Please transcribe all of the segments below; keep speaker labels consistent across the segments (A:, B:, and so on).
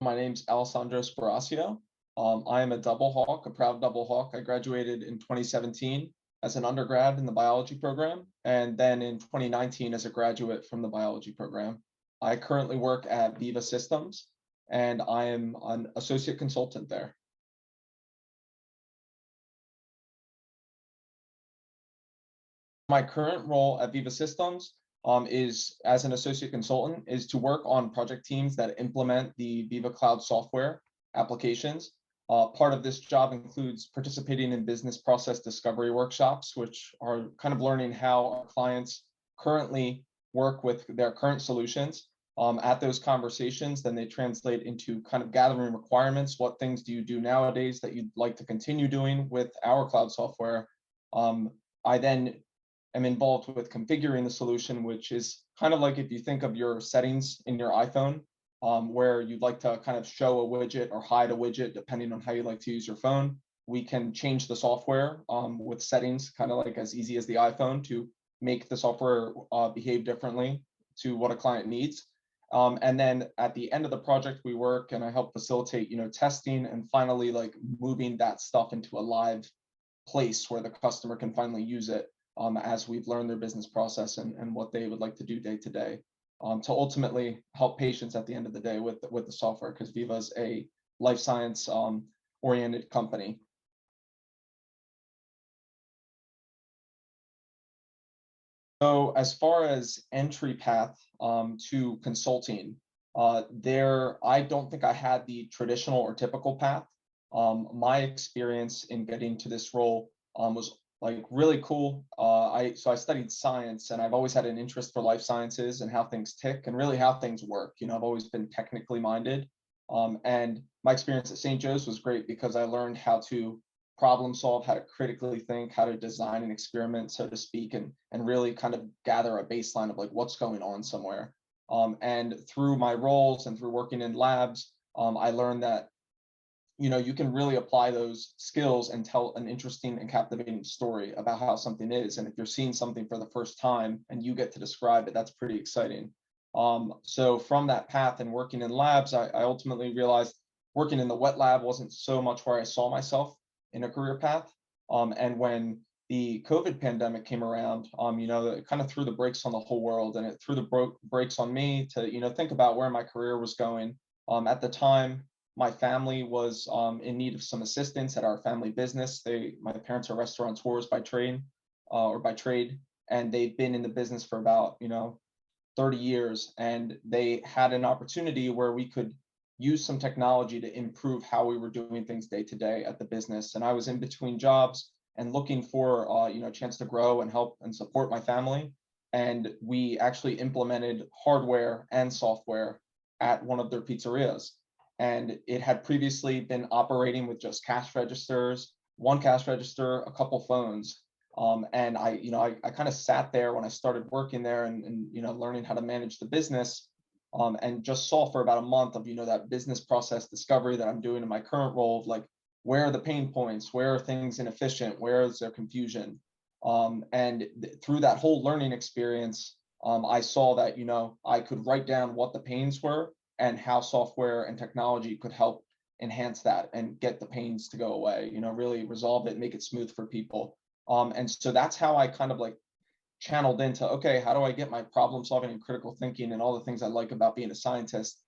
A: My name's Alessandro Sparacio. I am a double hawk, a proud double hawk. I graduated in 2017 as an undergrad in the biology program, and then in 2019 as a graduate from the biology program. I currently work at Veeva Systems, and I am an associate consultant there. My current role at Veeva Systems is as an associate consultant is to work on project teams that implement the Veeva Cloud software applications. Part of this job includes participating in business process discovery workshops, which are kind of learning how our clients currently work with their current solutions. At those conversations, then they translate into kind of gathering requirements. What things do you do nowadays that you'd like to continue doing with our cloud software? I then am involved with configuring the solution, which is kind of like if you think of your settings in your iPhone, where you'd like to kind of show a widget or hide a widget, depending on how you like to use your phone. We can change the software with settings, kind of like as easy as the iPhone, to make the software behave differently to what a client needs. And then at the end of the project, we work and I help facilitate, testing and finally like moving that stuff into a live place where the customer can finally use it as we've learned their business process and what they would like to do day to day, to ultimately help patients at the end of the day with the software, because Veeva is a life science oriented company. So as far as entry path to consulting, I don't think I had the traditional or typical path. My experience in getting to this role was like really cool. I studied science, and I've always had an interest for life sciences and how things tick and really how things work. I've always been technically minded. And my experience at St. Joe's was great because I learned how to problem solve, how to critically think, how to design an experiment, so to speak, and really kind of gather a baseline of like what's going on somewhere. And through my roles and through working in labs, I learned that you can really apply those skills and tell an interesting and captivating story about how something is. And if you're seeing something for the first time and you get to describe it, that's pretty exciting. So from that path and working in labs, I ultimately realized working in the wet lab wasn't so much where I saw myself in a career path. And when the COVID pandemic came around, it kind of threw the brakes on the whole world, and it threw the brakes on me to, think about where my career was going. At the time, my family was in need of some assistance at our family business. My parents are restaurateurs by trade, and they've been in the business for about 30 years. And they had an opportunity where we could use some technology to improve how we were doing things day to day at the business. And I was in between jobs and looking for a chance to grow and help and support my family. And we actually implemented hardware and software at one of their pizzerias. And it had previously been operating with just cash registers, one cash register, a couple phones. And I kind of sat there when I started working there and learning how to manage the business, and just saw for about a month of that business process discovery that I'm doing in my current role of like, where are the pain points, where are things inefficient, where is there confusion, and through that whole learning experience, I saw that I could write down what the pains were and how software and technology could help enhance that and get the pains to go away, really resolve it, make it smooth for people. And so that's how I kind of like channeled into, okay, how do I get my problem solving and critical thinking and all the things I like about being a scientist,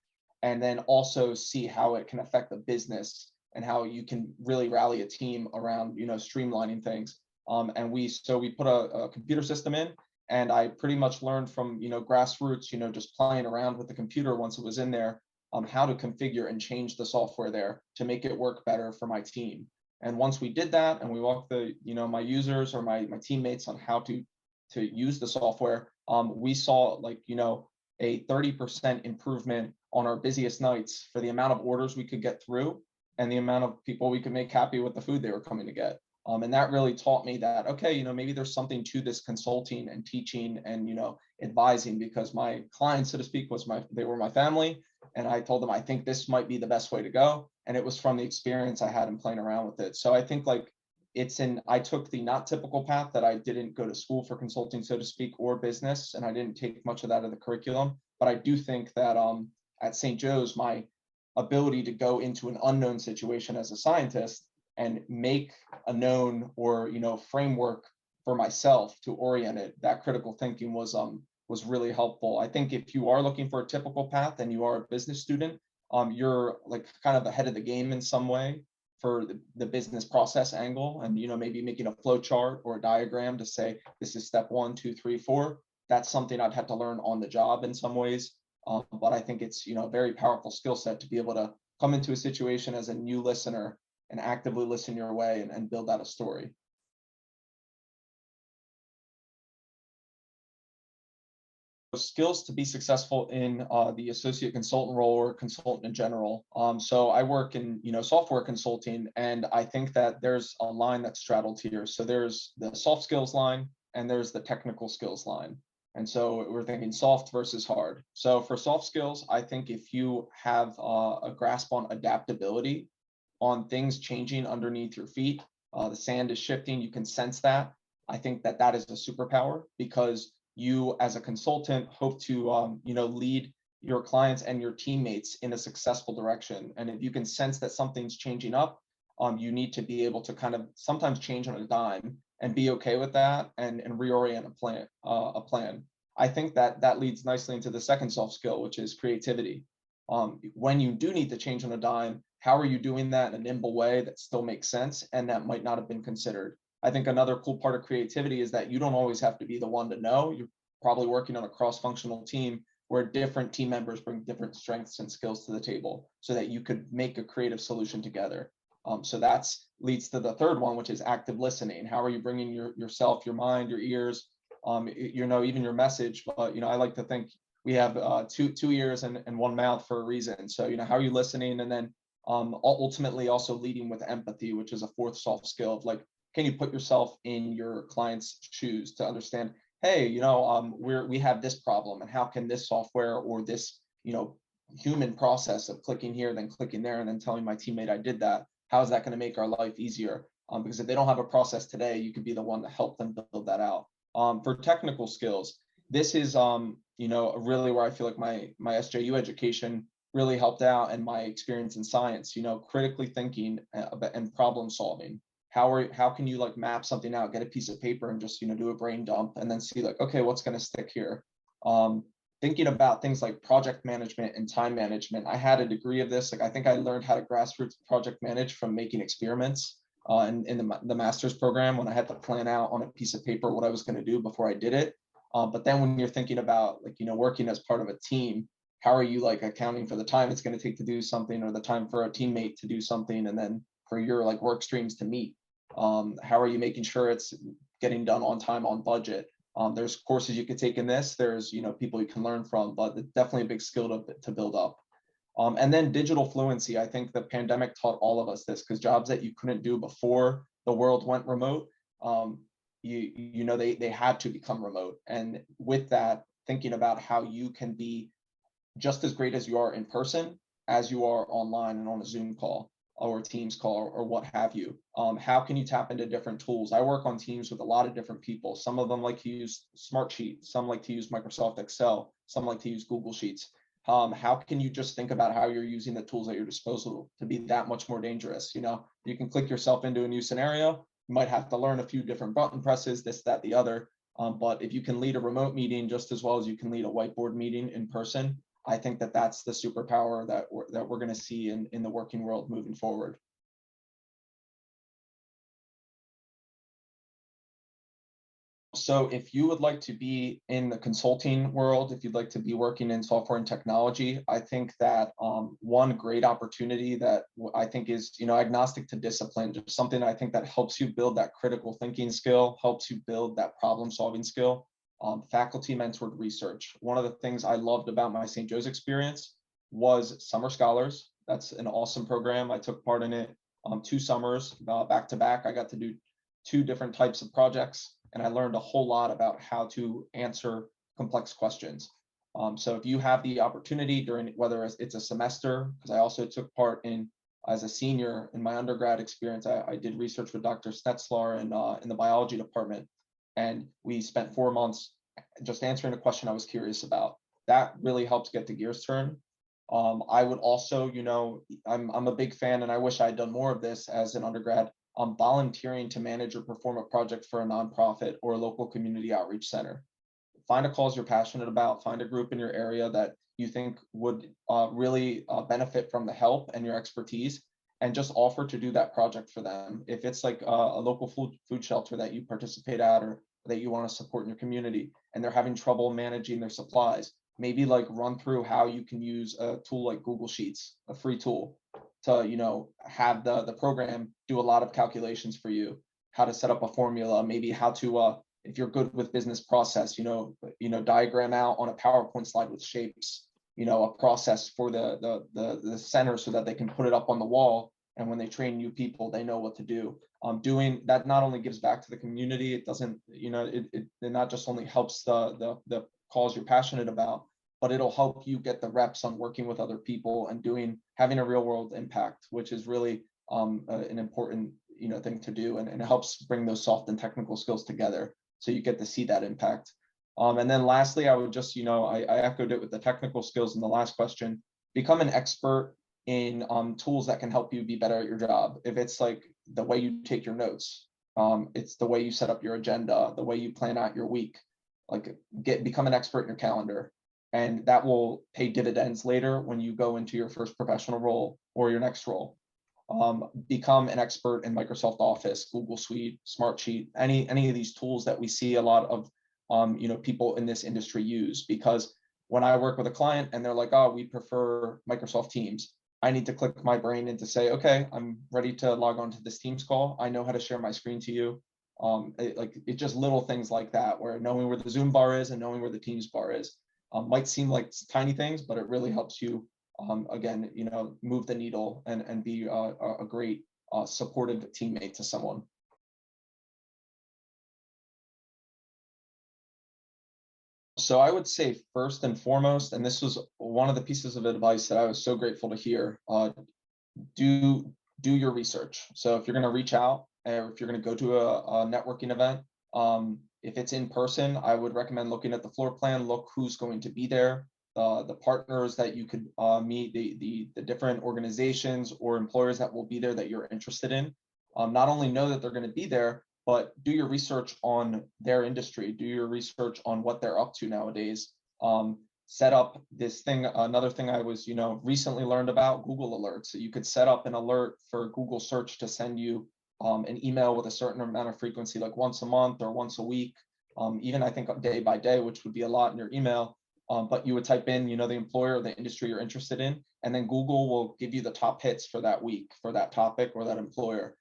A: and then also see how it can affect the business and how you can really rally a team around, streamlining things. And we put a computer system in, and I pretty much learned from, grassroots, just playing around with the computer once it was in there, how to configure and change the software there to make it work better for my team. And once we did that and we walked my users or my teammates on how to use the software, we saw like, a 30% improvement on our busiest nights for the amount of orders we could get through and the amount of people we could make happy with the food they were coming to get. And that really taught me that, okay, maybe there's something to this consulting and teaching and, advising, because my clients, so to speak, they were my family. And I told them, I think this might be the best way to go. And it was from the experience I had in playing around with it. So I think like I took the not typical path that I didn't go to school for consulting, so to speak, or business. And I didn't take much of that in the curriculum. But I do think that at St. Joe's, my ability to go into an unknown situation as a scientist and make a known or framework for myself to orient it. That critical thinking was really helpful. I think if you are looking for a typical path and you are a business student, you're like kind of ahead of the game in some way for the business process angle, and maybe making a flow chart or a diagram to say this is step 1, 2, 3, 4. That's something I've had to learn on the job in some ways, but I think it's a very powerful skill set to be able to come into a situation as a new listener and actively listen your way and build out a story. Skills to be successful in the associate consultant role or consultant in general. So I work in software consulting, and I think that there's a line that's straddled here. So there's the soft skills line and there's the technical skills line. And so we're thinking soft versus hard. So for soft skills, I think if you have a grasp on adaptability, on things changing underneath your feet, the sand is shifting, you can sense that. I think that that is a superpower, because you as a consultant hope to lead your clients and your teammates in a successful direction. And if you can sense that something's changing up, you need to be able to kind of sometimes change on a dime and be okay with that and reorient a plan. I think that that leads nicely into the second soft skill, which is creativity. When you do need to change on a dime, how are you doing that in a nimble way that still makes sense and that might not have been considered? I think another cool part of creativity is that you don't always have to be the one to know. You're probably working on a cross-functional team where different team members bring different strengths and skills to the table so that you could make a creative solution together. So that's leads to the third one, which is active listening. How are you bringing yourself, your mind, your ears, even your message? But I like to think we have two ears and one mouth for a reason. So how are you listening, and then ultimately also leading with empathy, which is a fourth soft skill of like, can you put yourself in your client's shoes to understand, hey, we have this problem, and how can this software or this human process of clicking here, then clicking there, and then telling my teammate I did that, how is that going to make our life easier? Because if they don't have a process today, you could be the one to help them build that out. For technical skills, this is really where I feel like my SJU education really helped out, and my experience in science, critically thinking and problem solving. How can you like map something out, get a piece of paper and just do a brain dump and then see like, okay, what's going to stick here? Thinking about things like project management and time management. I had a degree of this. Like I think I learned how to grassroots project manage from making experiments in the master's program, when I had to plan out on a piece of paper what I was going to do before I did it. But then when you're thinking about like working as part of a team, how are you like accounting for the time it's going to take to do something, or the time for a teammate to do something, and then for your like work streams to meet? How are you making sure it's getting done on time, on budget? There's courses you could take in this. There's people you can learn from, but it's definitely a big skill to build up. And then digital fluency. I think the pandemic taught all of us this, because jobs that you couldn't do before the world went remote, they had to become remote. And with that, thinking about how you can be just as great as you are in person as you are online and on a Zoom call or a Teams call or what have you. How can you tap into different tools? I work on teams with a lot of different people. Some of them like to use Smartsheet, some like to use Microsoft Excel, some like to use Google Sheets. How can you just think about how you're using the tools at your disposal to be that much more dangerous? You can click yourself into a new scenario. You might have to learn a few different button presses, this, that, the other. But if you can lead a remote meeting just as well as you can lead a whiteboard meeting in person, I think that that's the superpower that we're going to see in the working world moving forward. So if you would like to be in the consulting world, if you'd like to be working in software and technology, I think that one great opportunity that I think is, agnostic to discipline, just something I think that helps you build that critical thinking skill, helps you build that problem solving skill. Faculty mentored research. One of the things I loved about my St. Joe's experience was Summer Scholars. That's an awesome program. I took part in it 2 summers back to back. I got to do 2 different types of projects, and I learned a whole lot about how to answer complex questions. So if you have the opportunity during, whether it's a semester, because I also took part in, as a senior in my undergrad experience, I did research with Dr. Snetzlar in the biology department. And we spent 4 months just answering a question I was curious about. That really helps get the gears turned. I would also, I'm a big fan, and I wish I had done more of this as an undergrad. Volunteering to manage or perform a project for a nonprofit or a local community outreach center. Find a cause you're passionate about. Find a group in your area that you think would really benefit from the help and your expertise, and just offer to do that project for them. If it's like a local food shelter that you participate at, or that you want to support in your community, and they're having trouble managing their supplies, maybe like run through how you can use a tool like Google Sheets, a free tool, to have the program do a lot of calculations for you, how to set up a formula, maybe how to if you're good with business process, diagram out on a PowerPoint slide with shapes, a process for the center, so that they can put it up on the wall, and when they train new people, they know what to do. Doing that not only gives back to the community, it doesn't, it not just only helps the cause you're passionate about, but it'll help you get the reps on working with other people and having a real world impact, which is really an important thing to do, and it helps bring those soft and technical skills together, so you get to see that impact. And then lastly, I would just, I echoed it with the technical skills in the last question. Become an expert in tools that can help you be better at your job. If it's like the way you take your notes, it's the way you set up your agenda, the way you plan out your week, like become an expert in your calendar. And that will pay dividends later when you go into your first professional role or your next role. Become an expert in Microsoft Office, Google Suite, Smartsheet, any of these tools that we see a lot of people in this industry use. Because when I work with a client and they're like, oh, we prefer Microsoft Teams, I need to click my brain in to say, okay, I'm ready to log on to this Teams call. I know how to share my screen to you. It's just little things like that, where knowing where the Zoom bar is and knowing where the Teams bar is might seem like tiny things, but it really helps you again, move the needle and be a great supportive teammate to someone. So I would say first and foremost, and this was one of the pieces of advice that I was so grateful to hear, do your research. So if you're going to reach out, or if you're going to go to a networking event, if it's in person, I would recommend looking at the floor plan, look who's going to be there, the partners that you could meet, the different organizations or employers that will be there that you're interested in. Not only know that they're going to be there, but do your research on their industry, do your research on what they're up to nowadays. Set up this thing. Another thing I was, recently learned about, Google Alerts. So you could set up an alert for Google search to send you an email with a certain amount of frequency, like once a month or once a week, even I think day by day, which would be a lot in your email. But you would type in, the employer or the industry you're interested in, and then Google will give you the top hits for that week, for that topic or that employer.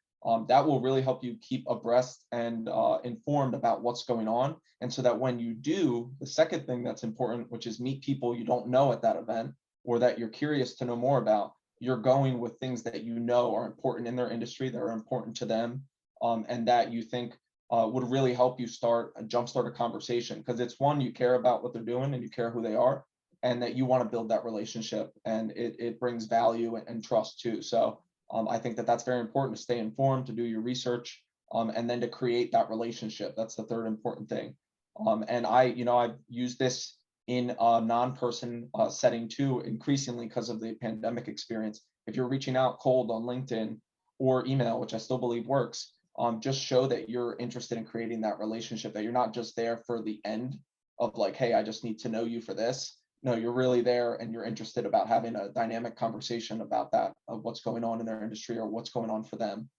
A: That will really help you keep abreast and informed about what's going on. And so that when you do, the second thing that's important, which is meet people you don't know at that event, or that you're curious to know more about, you're going with things that you know are important in their industry, that are important to them, and that you think would really help you jumpstart a conversation, because it's one, you care about what they're doing and you care who they are, and that you want to build that relationship, and it brings value and trust too. So I think that that's very important, to stay informed, to do your research, and then to create that relationship. That's the third important thing. And I've used this in a non-person setting too, increasingly because of the pandemic experience. If you're reaching out cold on LinkedIn or email, which I still believe works, just show that you're interested in creating that relationship, that you're not just there for the end of like, hey, I just need to know you for this. No, you're really there and you're interested about having a dynamic conversation about that, of what's going on in their industry or what's going on for them.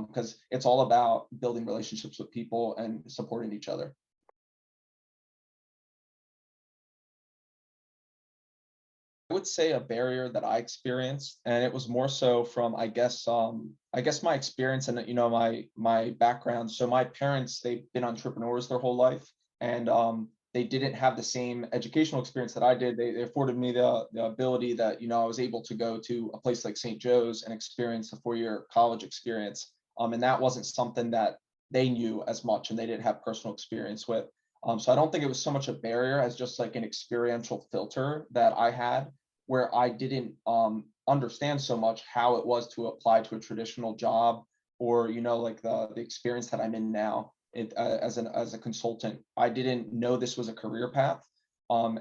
A: Because it's all about building relationships with people and supporting each other. I would say a barrier that I experienced, and it was more so from, I guess my experience and my background. So my parents, they've been entrepreneurs their whole life, and they didn't have the same educational experience that I did. They afforded me the ability that I was able to go to a place like St. Joe's and experience a 4-year college experience, and that wasn't something that they knew as much, and they didn't have personal experience with. So I don't think it was so much a barrier as just like an experiential filter that I had, where I didn't understand so much how it was to apply to a traditional job, or like the experience that I'm in now as a consultant. I didn't know this was a career path.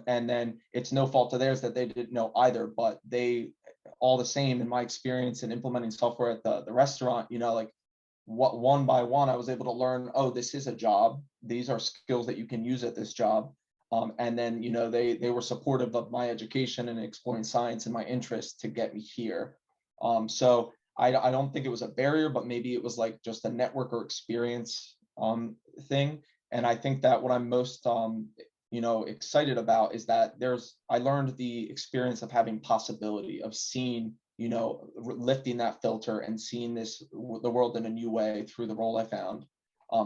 A: And then it's no fault of theirs that they didn't know either, but they all the same in my experience in implementing software at the restaurant, like what one by one, I was able to learn, oh, this is a job. These are skills that you can use at this job. And then, they were supportive of my education and exploring science and my interest to get me here. So I don't think it was a barrier, but maybe it was like just a network or experience thing. And I think that what I'm most excited about is that I learned the experience of having possibility, of seeing, lifting that filter and seeing the world in a new way through the role I found.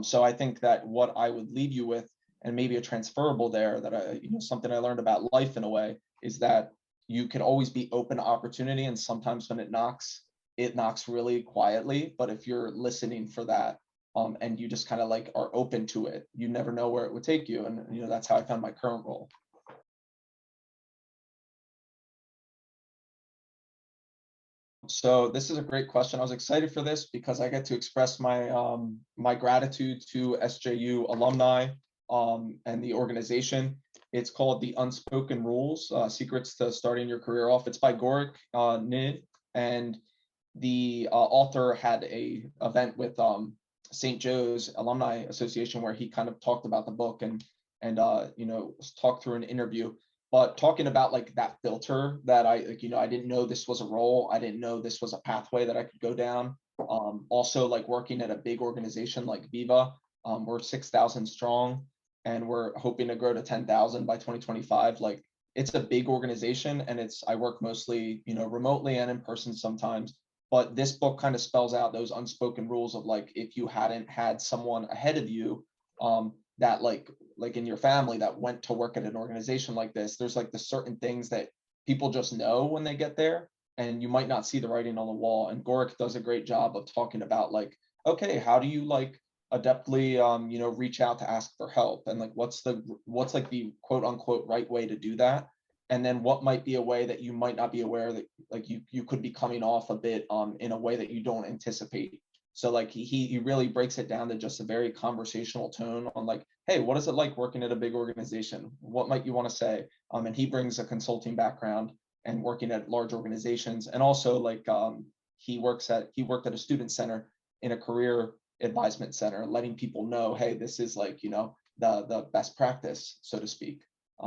A: So I think that what I would leave you with, and maybe a transferable there, that something I learned about life in a way, is that you can always be open to opportunity. And sometimes when it knocks really quietly. But if you're listening for that, and you just kind of like are open to it, you never know where it would take you. And that's how I found my current role. So this is a great question. I was excited for this because I get to express my gratitude to SJU alumni and the organization. It's called The Unspoken Rules: Secrets to Starting Your Career Off. It's by Gorik Nid, and the author had a event with St. Joe's Alumni Association where he kind of talked about the book and talked through an interview. But talking about like that filter that I didn't know this was a role. I didn't know this was a pathway that I could go down. Also, like working at a big organization like Veeva, we're 6,000 strong, and we're hoping to grow to 10,000 by 2025. Like, it's a big organization, and I work mostly remotely and in person sometimes. But this book kind of spells out those unspoken rules of like, if you hadn't had someone ahead of you, that like in your family that went to work at an organization like this, there's like the certain things that people just know when they get there, and you might not see the writing on the wall. And Gorik does a great job of talking about like, okay, how do you like adeptly reach out to ask for help, and like what's like the quote unquote right way to do that, and then what might be a way that you might not be aware that like you could be coming off a bit in a way that you don't anticipate. So like he really breaks it down to just a very conversational tone on like, hey, what is it like working at a big organization? What might you want to say? And he brings a consulting background and working at large organizations, and also like he worked at a student center in a career advisement center, letting people know, hey, this is like the best practice, so to speak.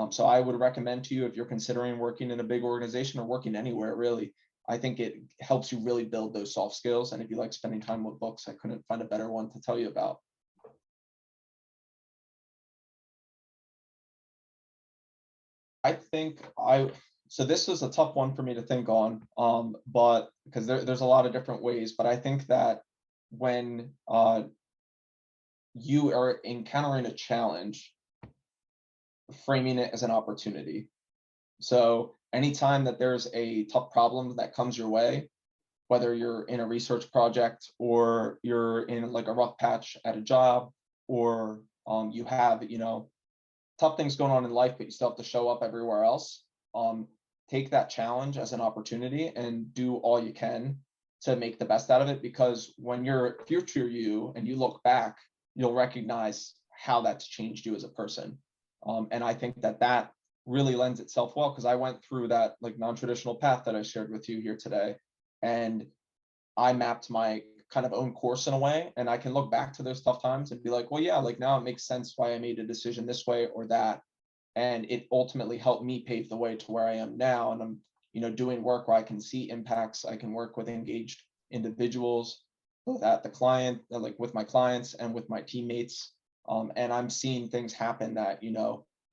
A: So I would recommend to you, if you're considering working in a big organization or working anywhere really, I think it helps you really build those soft skills. And if you like spending time with books, I couldn't find a better one to tell you about. I think so this was a tough one for me to think on, but because there's a lot of different ways, but I think that when you are encountering a challenge, framing it as an opportunity. So anytime that there's a tough problem that comes your way, whether you're in a research project or you're in like a rough patch at a job, or you have tough things going on in life, but you still have to show up everywhere else, take that challenge as an opportunity and do all you can to make the best out of it. Because when you're future you and you look back, you'll recognize how that's changed you as a person. And I think that really lends itself well, because I went through that like non-traditional path that I shared with you here today, and I mapped my kind of own course in a way, and I can look back to those tough times and be like, well, yeah, like now it makes sense why I made a decision this way or that, and it ultimately helped me pave the way to where I am now. And I'm doing work where I can see impacts. I can work with engaged individuals, both at the client, like with my clients and with my teammates, and I'm seeing things happen that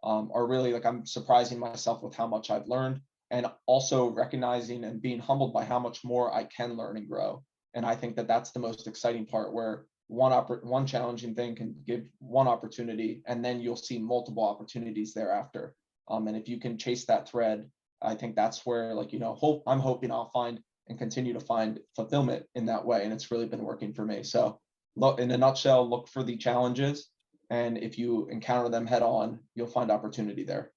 A: are really like, I'm surprising myself with how much I've learned, and also recognizing and being humbled by how much more I can learn and grow. And I think that that's the most exciting part, where one challenging thing can give one opportunity, and then you'll see multiple opportunities thereafter. And if you can chase that thread, I think that's where like I'm hoping I'll find and continue to find fulfillment in that way. And it's really been working for me. So look, in a nutshell, look for the challenges, and if you encounter them head on, you'll find opportunity there.